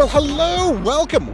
Well, hello, welcome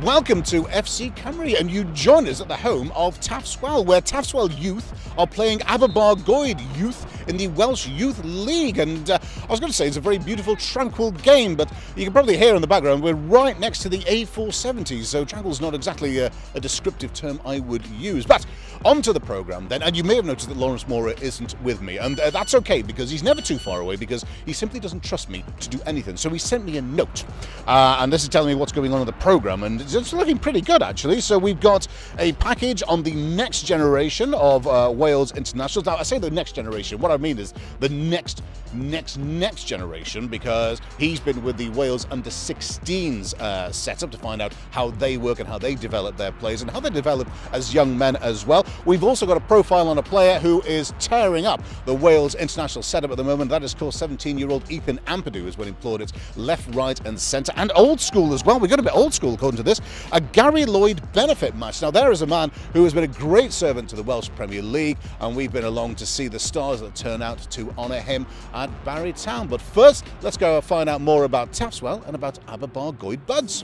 to FC Cymru, and you join us at the home of Taffs Well, where Taffs Well youth are playing Aberbargoed youth in the Welsh Youth League. And I was going to say it's a very beautiful, tranquil game, but you can probably hear in the background we're right next to the A470s, so tranquil's not exactly a descriptive term I would use. But on to the programme then, and you may have noticed that Lawrence Mora isn't with me, and that's okay because he's never too far away, because he simply doesn't trust me to do anything. So he sent me a note, and this is telling me what's going on in the programme, and it's looking pretty good actually. So we've got a package on the next generation of Wales internationals. Now I say the next generation, what I mean is the next generation, because he's been with the Wales under-16s setup to find out how they work and how they develop their players and how they develop as young men as well. We've also got a profile on a player who is tearing up the Wales international setup at the moment. That is, of course, 17-year-old Ethan Ampadu is winning plaudits left, right and centre, and old school as well. We've got a bit old school according to this. A Gary Lloyd benefit match. Now there is a man who has been a great servant to the Welsh Premier League, and we've been along to see the stars that turn out to honour him at Barry Town. But first, let's go find out more about Taffs Well and about Aberbargoed Buds.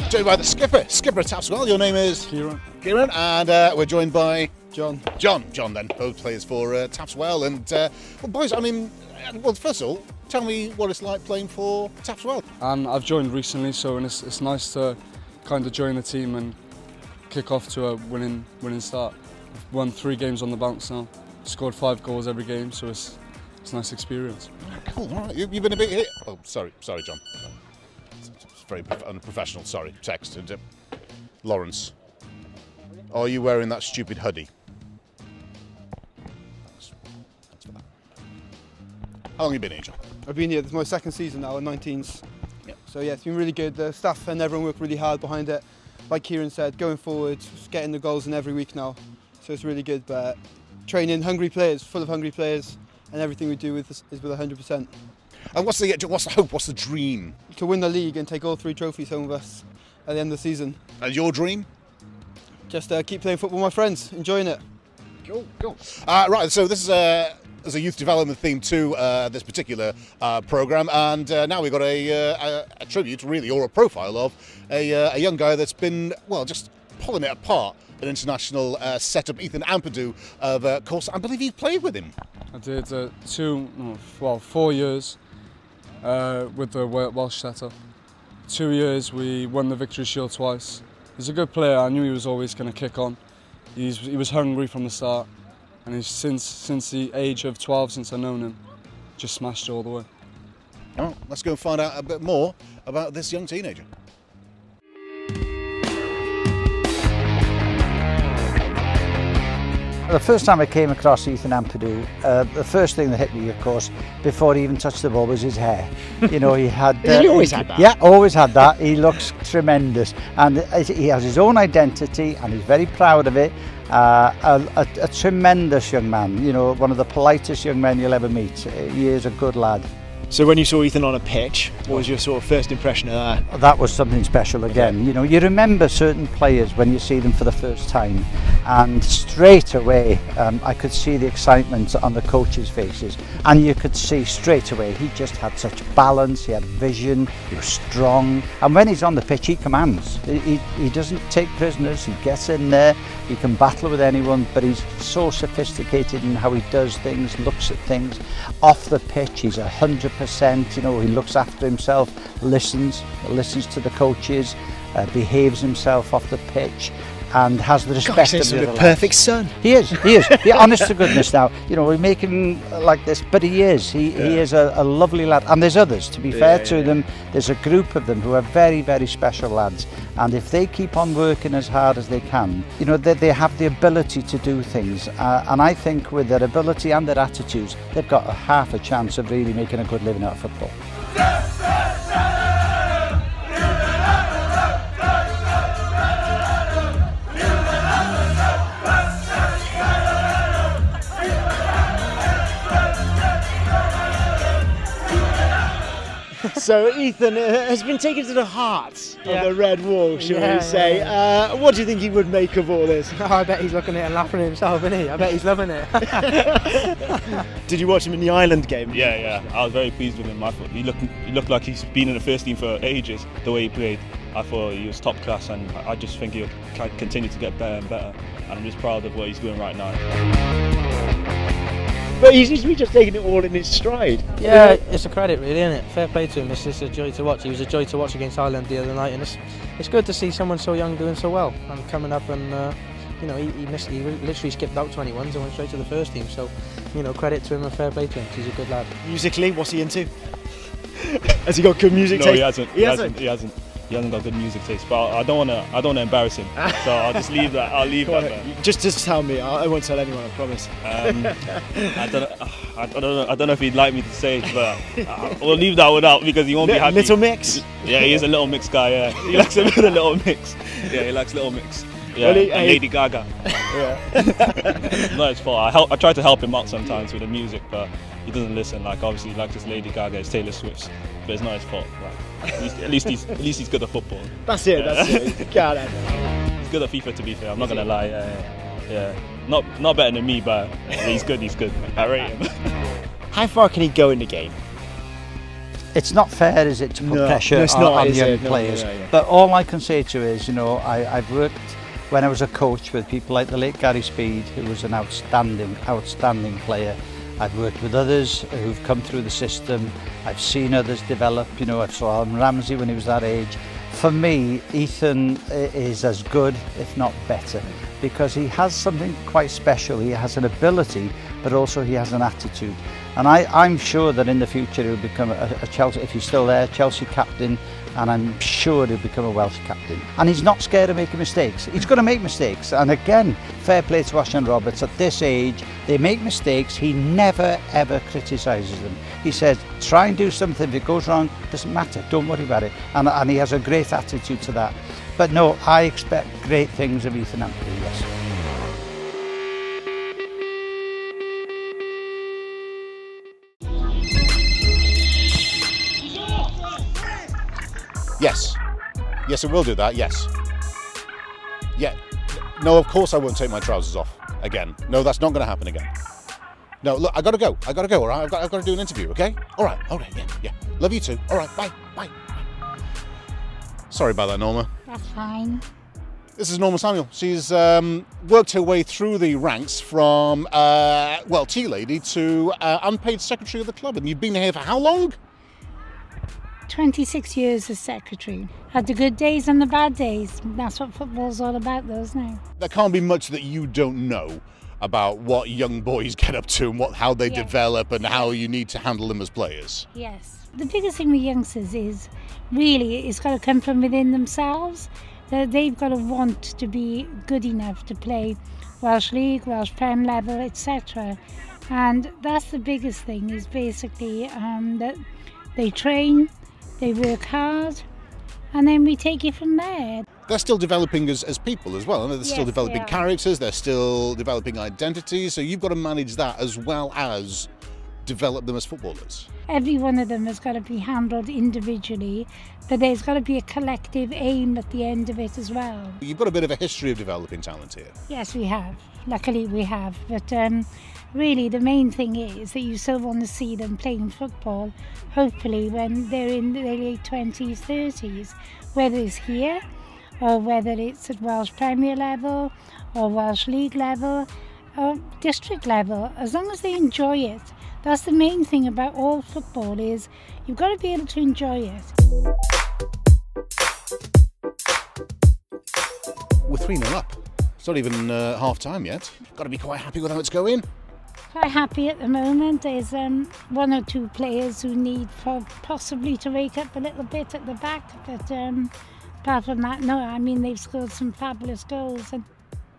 Joined by the skipper at Taffs Well. Your name is? Kieran, and we're joined by? John then, both players for Taffs Well. And well, boys, I mean, well, first of all, tell me what it's like playing for Taffs Well. I've joined recently, so it's nice to kind of join the team and kick off to a winning start. I've won 3 games on the bounce now, scored 5 goals every game, so it's a nice experience. Cool. All right. You've been a bit hit. Oh, sorry, John. Very unprofessional, sorry, text. Lawrence, are you wearing that stupid hoodie? Thanks for that. How long have you been here, John? I've been here, this is my 2nd season now, in 19s. Yep. So yeah, it's been really good. The staff and everyone worked really hard behind it. Like Kieran said, going forward, getting the goals in every week now. So it's really good, but training hungry players, full of hungry players, and everything we do is with 100%. And what's the hope, what's the dream? To win the league and take all 3 trophies home with us at the end of the season. And your dream? Just keep playing football with my friends, enjoying it. Cool. Right, so this is there's a youth development theme to this particular programme, and now we've got a tribute, really, or a profile of a young guy that's been, well, just pulling it apart. An international setup, Ethan Ampadu, of course. I believe you played with him. I did 4 years with the Welsh setup. 2 years, we won the Victory Shield twice. He's a good player. I knew he was always going to kick on. He was hungry from the start, and he's since the age of 12, since I've known him, just smashed it all the way. Well, let's go and find out a bit more about this young teenager. The first time I came across Ethan Ampadu, the first thing that hit me, of course, before he even touched the ball, was his hair. You know, he had... he always had that? Yeah, always had that. He looks tremendous. And he has his own identity, and he's very proud of it. A tremendous young man, you know, one of the politest young men you'll ever meet. He is a good lad. So when you saw Ethan on a pitch, what was your sort of first impression of that? That was something special again. You know, you remember certain players when you see them for the first time, and straight away I could see the excitement on the coaches' faces, and you could see straight away he just had such balance, he had vision, he was strong, and when he's on the pitch he commands. He doesn't take prisoners, he gets in there, he can battle with anyone, but he's so sophisticated in how he does things, looks at things. Off the pitch he's 100%, you know, he looks after himself, listens to the coaches, behaves himself off the pitch, and has the respect of the other perfect son. He is. Yeah, honest to goodness now. You know, we make him like this, but he is. He is a lovely lad. And there's others, to be fair to them. There's a group of them who are very, very special lads. And if they keep on working as hard as they can, you know, they have the ability to do things. And I think with their ability and their attitudes, they've got half a chance of really making a good living out of football. So Ethan has been taken to the heart of the Red Wall, shall we say. What do you think he would make of all this? Oh, I bet he's looking at it and laughing at himself, isn't he? I bet he's loving it. Did you watch him in the Ireland game? Yeah. I was very pleased with him. I thought he looked like he's been in the first team for ages, the way he played. I thought he was top class, and I just think he'll continue to get better and better. And I'm just proud of what he's doing right now. But he seems to be just taking it all in his stride. Yeah, it's a credit really, isn't it? Fair play to him, it's just a joy to watch. He was a joy to watch against Ireland the other night, and it's good to see someone so young doing so well and coming up and you know, he literally skipped out 21s and went straight to the first team, so you know, credit to him and fair play to him. He's a good lad. Musically, what's he into? Has he got good music taste? No, he hasn't. He hasn't got good music taste, but I don't wanna embarrass him, so I'll just leave that. I'll leave that there. Just tell me. I won't tell anyone. I promise. I don't know if he'd like me to say it, but we'll leave that one out because he won't be happy. Little Mix. Yeah, he is a Little Mix guy. Yeah, he likes a bit of Little Mix. Yeah, he likes Little Mix. Yeah, and Lady Gaga. Yeah. No, it's fault. I try to help him out sometimes with the music, but he doesn't listen. Like obviously, he likes his Lady Gaga, his Taylor Swift, but it's not his fault. Right? At least he's good at football. That's it. Yeah. That's it. God, he's good at FIFA, to be fair. I'm not gonna lie. Yeah. Not better than me, but he's good. He's good. I rate him. How far can he go in the game? It's not fair, is it, to put pressure on young players? But all I can say to you is, you know, I've worked when I was a coach with people like the late Gary Speed, who was an outstanding player. I've worked with others who've come through the system. I've seen others develop. You know, I saw Alan Ramsey when he was that age. For me, Ethan is as good, if not better, because he has something quite special. He has an ability, but also he has an attitude. And I'm sure that in the future he'll become a Chelsea, if he's still there, Chelsea captain, and I'm sure he'll become a Welsh captain. And he's not scared of making mistakes. He's going to make mistakes. And again, fair play to Ashton Roberts. At this age, they make mistakes. He never, ever criticises them. He says, try and do something. If it goes wrong, doesn't matter. Don't worry about it. And he has a great attitude to that. But no, I expect great things of Ethan Ampadu, yes. Yes, it will do that, yes. Yeah, no, of course I won't take my trousers off again. No, that's not going to happen again. No, look, I gotta go, all right? I've got to do an interview, okay? All right, yeah. Love you too. All right, bye. Sorry about that, Norma. That's fine. This is Norma Samuel. She's worked her way through the ranks from, tea lady to unpaid secretary of the club. And you've been here for how long? 26 years as secretary. Had the good days and the bad days. That's what football's all about, though, isn't it? There can't be much that you don't know about what young boys get up to and how they develop and how you need to handle them as players. Yes. The biggest thing with youngsters is really it's got to come from within themselves. They've got to want to be good enough to play Welsh League, Welsh Prem level, etc. And that's the biggest thing, is basically that they train, they work hard, and then we take it from there. They're still developing as people as well. They're still developing characters, they're still developing identities, so you've got to manage that as well as develop them as footballers. Every one of them has got to be handled individually, but there's got to be a collective aim at the end of it as well. You've got a bit of a history of developing talent here. Yes, we have. Luckily we have, but really the main thing is that you still want to see them playing football, hopefully when they're in their late 20s, 30s, whether it's here or whether it's at Welsh Premier level or Welsh League level or district level, as long as they enjoy it. That's the main thing about all football, is you've got to be able to enjoy it. We're 3-0 up. It's not even half time yet. Got to be quite happy with how it's going. Quite happy at the moment. There's one or two players who need possibly to wake up a little bit at the back, but apart from that, no, I mean, they've scored some fabulous goals. And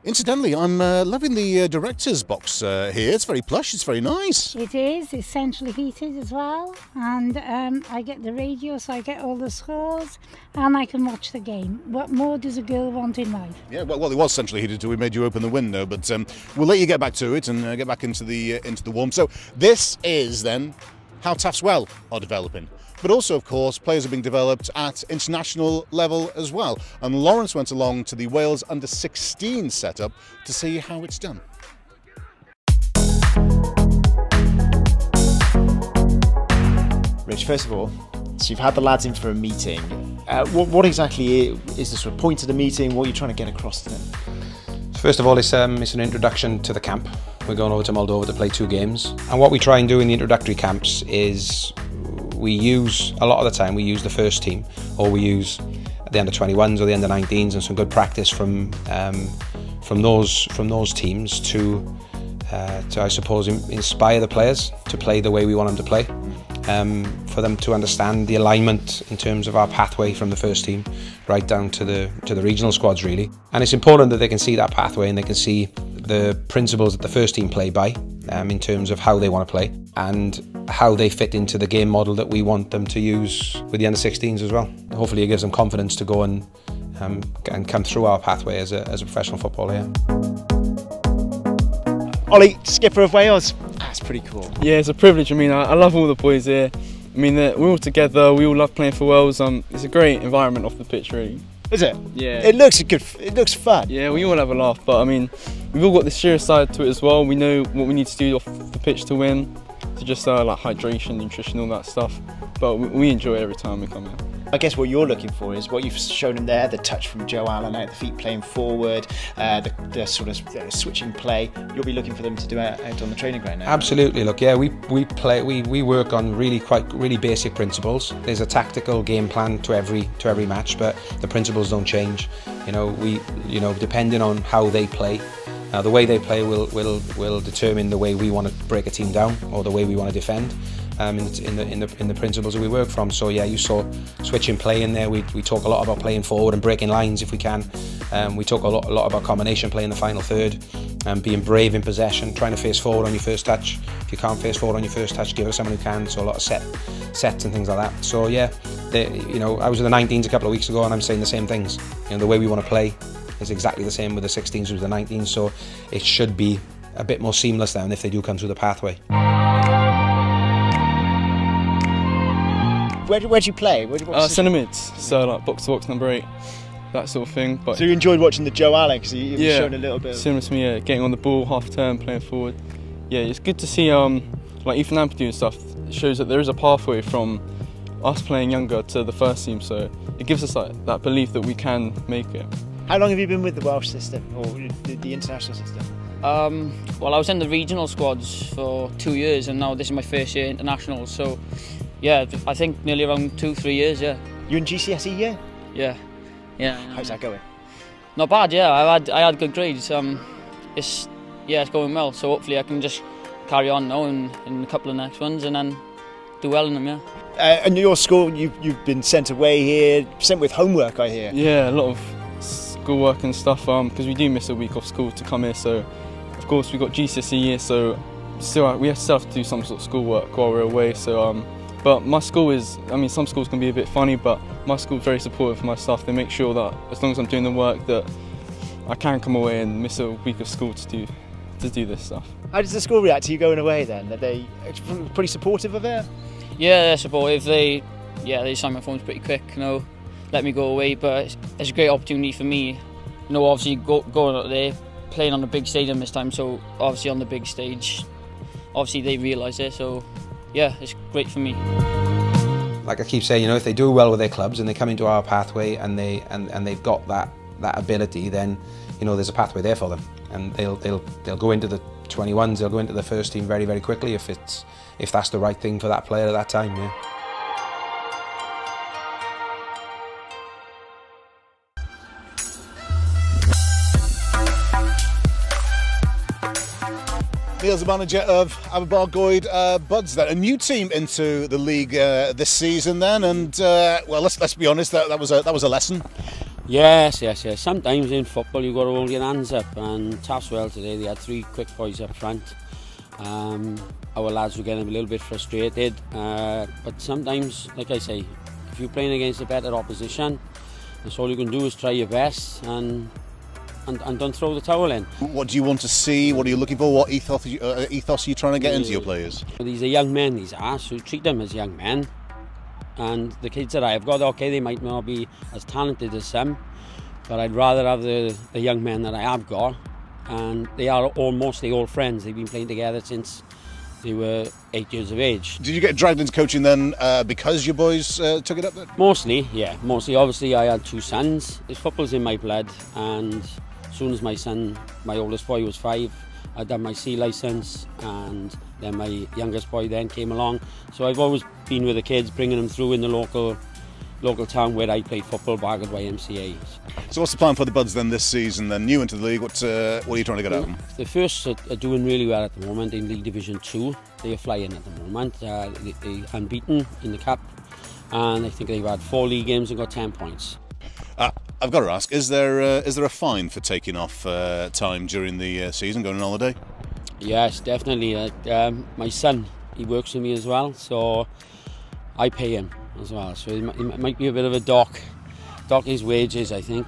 incidentally, I'm loving the director's box here. It's very plush, it's very nice. it is, it's centrally heated as well, and I get the radio, so I get all the scores, and I can watch the game. What more does a girl want in life? Yeah, well, it was centrally heated till we made you open the window, but we'll let you get back to it and get back into the warm. So this is then how Taffs Well are developing. but also, of course, players are being developed at international level as well. And Lawrence went along to the Wales under-16 setup to see how it's done. Rich, first of all, so you've had the lads in for a meeting. What exactly is the sort of point of the meeting? What are you trying to get across to them? First of all, it's an introduction to the camp. We're going over to Moldova to play 2 games. And what we try and do in the introductory camps is we use, a lot of the time, we use the first team, or we use the under-21s or the under-19s, and some good practice from those teams to I suppose, inspire the players to play the way we want them to play. For them to understand the alignment in terms of our pathway from the first team right down to the regional squads, really. And it's important that they can see that pathway and they can see the principles that the first team play by in terms of how they want to play and how they fit into the game model that we want them to use with the under-16s as well. Hopefully it gives them confidence to go and come through our pathway as a professional footballer. Yeah. Ollie, skipper of Wales. That's pretty cool. Yeah, it's a privilege. I mean, I love all the boys here. I mean, we're all together. We all love playing for Wales. It's a great environment off the pitch, really. Is it? Yeah. It looks good. It looks fun. Yeah, we all have a laugh. But I mean, we've all got the serious side to it as well. We know what we need to do off the pitch to win, to just like hydration, nutrition, all that stuff. But we enjoy it every time we come here. I guess what you're looking for is what you've shown them there, the touch from Joe Allen out the feet playing forward, the sort of switching play. You'll be looking for them to do out on the training ground now. Absolutely. Look, yeah, we work on really basic principles. There's a tactical game plan to every match, but the principles don't change. Depending on how they play. The way they play will determine the way we want to break a team down or the way we want to defend. In the principles that we work from. So yeah, you saw switching play in there. We talk a lot about playing forward and breaking lines if we can. We talk a lot about combination play in the final third, being brave in possession, trying to face forward on your first touch. If you can't face forward on your first touch, give it to someone who can. So a lot of sets and things like that. So yeah, I was with the 19s a couple of weeks ago, and I'm saying the same things. The way we want to play is exactly the same with the 16s as with the 19s. So it should be a bit more seamless then if they do come through the pathway. Where do you play? Centre mids, so like box to box number 8, that sort of thing. But so you enjoyed watching the Joe Allen because you've shown a little bit. Similar to me, yeah, getting on the ball, half turn, playing forward. Yeah, it's good to see like Ethan Ampadu and stuff. It shows that there is a pathway from us playing younger to the first team, so it gives us like that belief that we can make it. How long have you been with the Welsh system or the international system? Well, I was in the regional squads for 2 years, and now this is my first year international. So. Yeah, I think nearly around 2-3 years, yeah. You in GCSE year? Yeah. How's that going? Not bad, yeah. I had good grades. It's going well. So hopefully I can just carry on now in a couple of next ones and then do well in them, yeah. And your school, you've been sent away here, sent with homework, I hear. Yeah, a lot of schoolwork and stuff. Because we do miss a week off school to come here. So of course we got GCSE year, so we still have to do some sort of schoolwork while we're away. So. But my school is, I mean, some schools can be a bit funny, but my school is very supportive of my staff. They make sure that as long as I'm doing the work that I can come away and miss a week of school to do this stuff. How does the school react to you going away then? Are they pretty supportive of it? Yeah, they're supportive. They sign my forms pretty quick, let me go away, but it's a great opportunity for me. Obviously going out there, playing on the big stadium this time, so obviously on the big stage, obviously they realise it, so yeah, it's great for me. Like I keep saying, if they do well with their clubs and they come into our pathway and they've got that ability, then there's a pathway there for them, and they'll go into the 21s, they'll go into the first team very, very quickly if that's the right thing for that player at that time. Yeah. Neil's the manager of Aberbargoed Buds, then a new team into the league this season, then, and well, let's be honest, that was a lesson. Yes. Sometimes in football you've got to hold your hands up, and Taffs Well today they had 3 quick boys up front. Our lads were getting a little bit frustrated, but sometimes, like I say, if you're playing against a better opposition, that's all you can do is try your best and don't throw the towel in. What do you want to see? What are you looking for? What ethos are you trying to get into your players? These are young men, these are, so treat them as young men and the kids that I've got, okay, they might not be as talented as some, but I'd rather have the young men that I have got, and they are mostly all friends. They've been playing together since they were 8 years of age. Did you get dragged into coaching then because your boys took it up then? Mostly, yeah. Mostly, obviously, I had 2 sons. Football's in my blood, and as soon as my oldest boy was 5, I'd done my C licence, and then my youngest boy then came along. So I've always been with the kids, bringing them through in the local town where I played football back at YMCA. So what's the plan for the Buds then this season? Then new into the league, what are you trying to get out of them? The first are doing really well at the moment in League Division 2. They are flying at the moment. They're unbeaten in the cup, and I think they've had 4 league games and got 10 points. I've got to ask, is there a fine for taking off time during the season, going on holiday? Yes, definitely. My son, he works with me as well, so I pay him as well. So it might be a bit of a dock his wages, I think.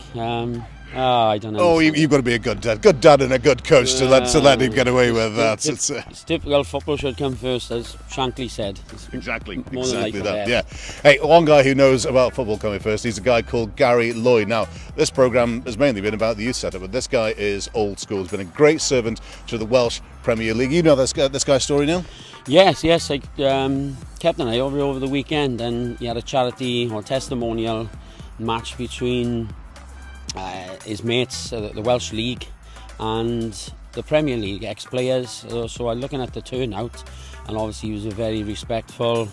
I don't know. Oh, you've got to be a good dad and a good coach to let him get away with that. It's typical. Football should come first, as Shankly said. Exactly that. Yeah. Hey, one guy who knows about football coming first. He's a guy called Gary Lloyd. Now, this programme has mainly been about the youth setup, but this guy is old school. He's been a great servant to the Welsh Premier League. You know this guy's story, Neil? Yes. I kept an eye over the weekend, and he had a charity or testimonial match between his mates, the Welsh League and the Premier League, ex-players. So I'm looking at the turnout, and obviously he was a very respectful,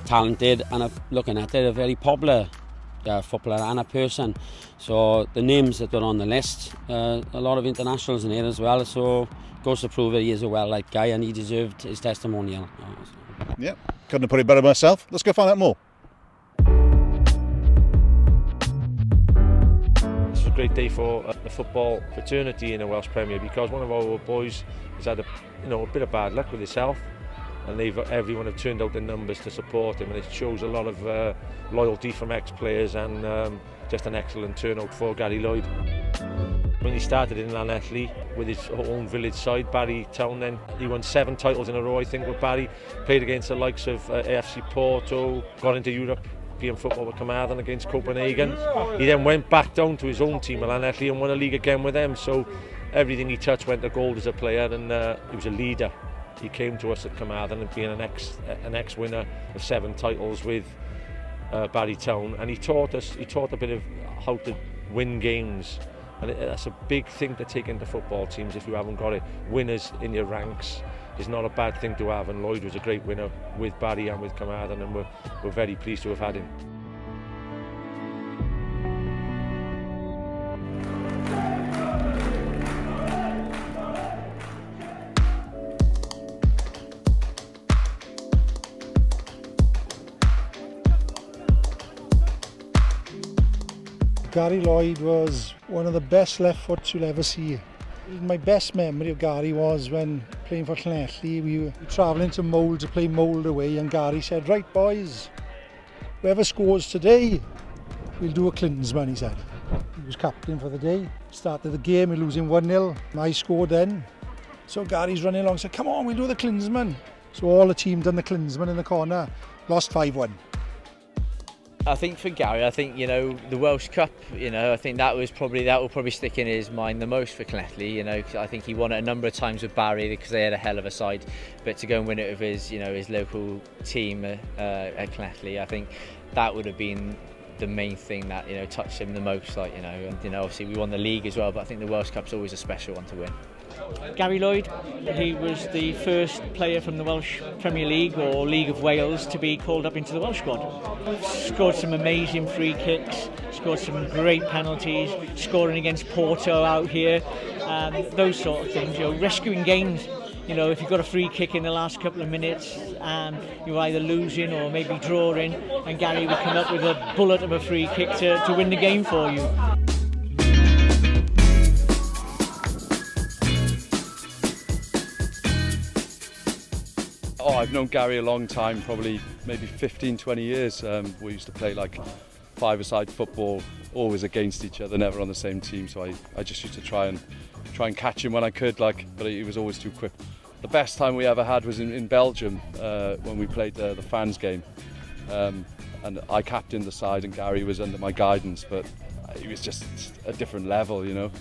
talented, and looking at it, a very popular footballer and a person. So the names that are on the list, a lot of internationals in here as well, so goes to prove that he is a well-liked guy, and he deserved his testimonial. Yeah, couldn't have put it better myself. Let's go find out more. Great day for the football fraternity in the Welsh Premier, because one of our boys has had a bit of bad luck with himself, and everyone have turned out in numbers to support him, and it shows a lot of loyalty from ex-players, and just an excellent turnout for Gary Lloyd. When he started in Llanelli with his own village side, Barry Town, then he won 7 titles in a row, I think, with Barry. Played against the likes of FC Porto, got into Europe football with Carmarthen against Copenhagen. He then went back down to his own team, Llanelli, and won a league again with them. So everything he touched went to gold as a player, and he was a leader. He came to us at Carmarthen and being an ex-winner of 7 titles with Barry Town, and he taught a bit of how to win games, and that's a big thing to take into football teams if you haven't got it. Winners in your ranks is not a bad thing to have, and Lloyd was a great winner with Barry and with Carmarthen, and we're very pleased to have had him. Gary Lloyd was one of the best left foots you'll ever see. My best memory of Gary was when playing for Llanelli. We were travelling to Mold to play Mold away, and Gary said, "Right boys, whoever scores today, we'll do a Klinsmann," he said. He was captain for the day. Started the game, we're losing 1-0. I scored then. So Gary's running along, said, "Come on, we'll do the Klinsmann." So all the team done the Klinsmann in the corner, lost 5-1. I think for Gary, I think, the Welsh Cup, I think that will probably stick in his mind the most for Llanelli, cause I think he won it a number of times with Barry because they had a hell of a side, but to go and win it with his, his local team at Llanelli, I think that would have been the main thing that, touched him the most, and, obviously we won the league as well, but I think the Welsh Cup's always a special one to win. Gary Lloyd, he was the first player from the Welsh Premier League or League of Wales to be called up into the Welsh squad. Scored some amazing free kicks, scored some great penalties, scoring against Porto out here, those sort of things, rescuing games. If you've got a free kick in the last couple of minutes and you're either losing or maybe drawing, and Gary would come up with a bullet of a free kick to win the game for you. I've known Gary a long time, probably maybe 15-20 years. We used to play like 5-a-side football, always against each other, never on the same team. So I just used to try and catch him when I could, but he was always too quick. The best time we ever had was in Belgium when we played the fans game. and I captained the side and Gary was under my guidance, but he was just a different level, you know.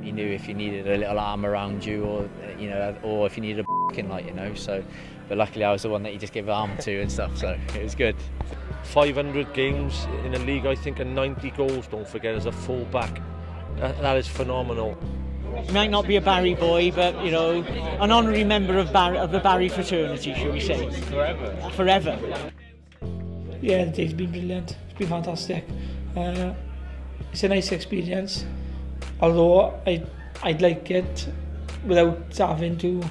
He knew if you needed a little arm around you, or you know, or if you needed a light, you know. So, but luckily I was the one that he just gave arm to and stuff, so it was good. 500 games in a league, I think, and 90 goals, don't forget, as a full-back. That is phenomenal. He might not be a Barry boy, but, you know, an honorary member of the Barry fraternity, shall we say. Forever. Forever. Yeah, the day's been brilliant. It's been fantastic. It's a nice experience, although I'd like it without having to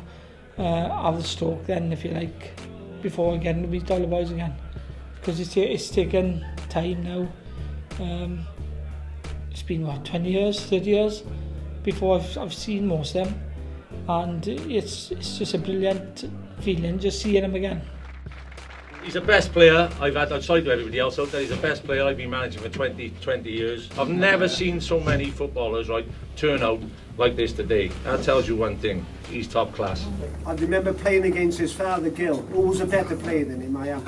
have the stroke then, if you like, before getting to meet all the boys again. Because it's taken time now. It's been, what, 20 years, 30 years before I've seen most of them. And it's just a brilliant feeling just seeing them again. He's the best player I've had outside of everybody else out there. He's the best player I've been managing for 20 years. I've never seen so many footballers turn out like this today. That tells you one thing, he's top class. I remember playing against his father, Gil, who was a better player than him, I am.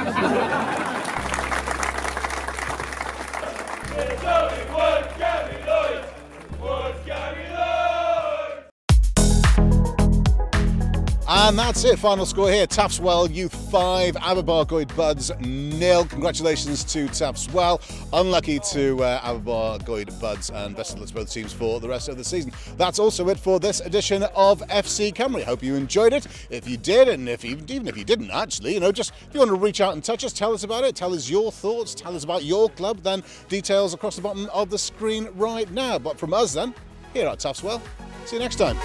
And that's it, final score here. Taffs Well Youth 5, Aberbar Goed Buds 0. Congratulations to Taffs Well. Unlucky to Aberbar Goed Buds, and best of luck to both teams for the rest of the season. That's also it for this edition of FC Cymru. Hope you enjoyed it. If you did, and even if you didn't actually, you know, just if you want to reach out and touch us, tell us about it, tell us your thoughts, tell us about your club, then details across the bottom of the screen right now. But from us then, here at Taffs Well, see you next time.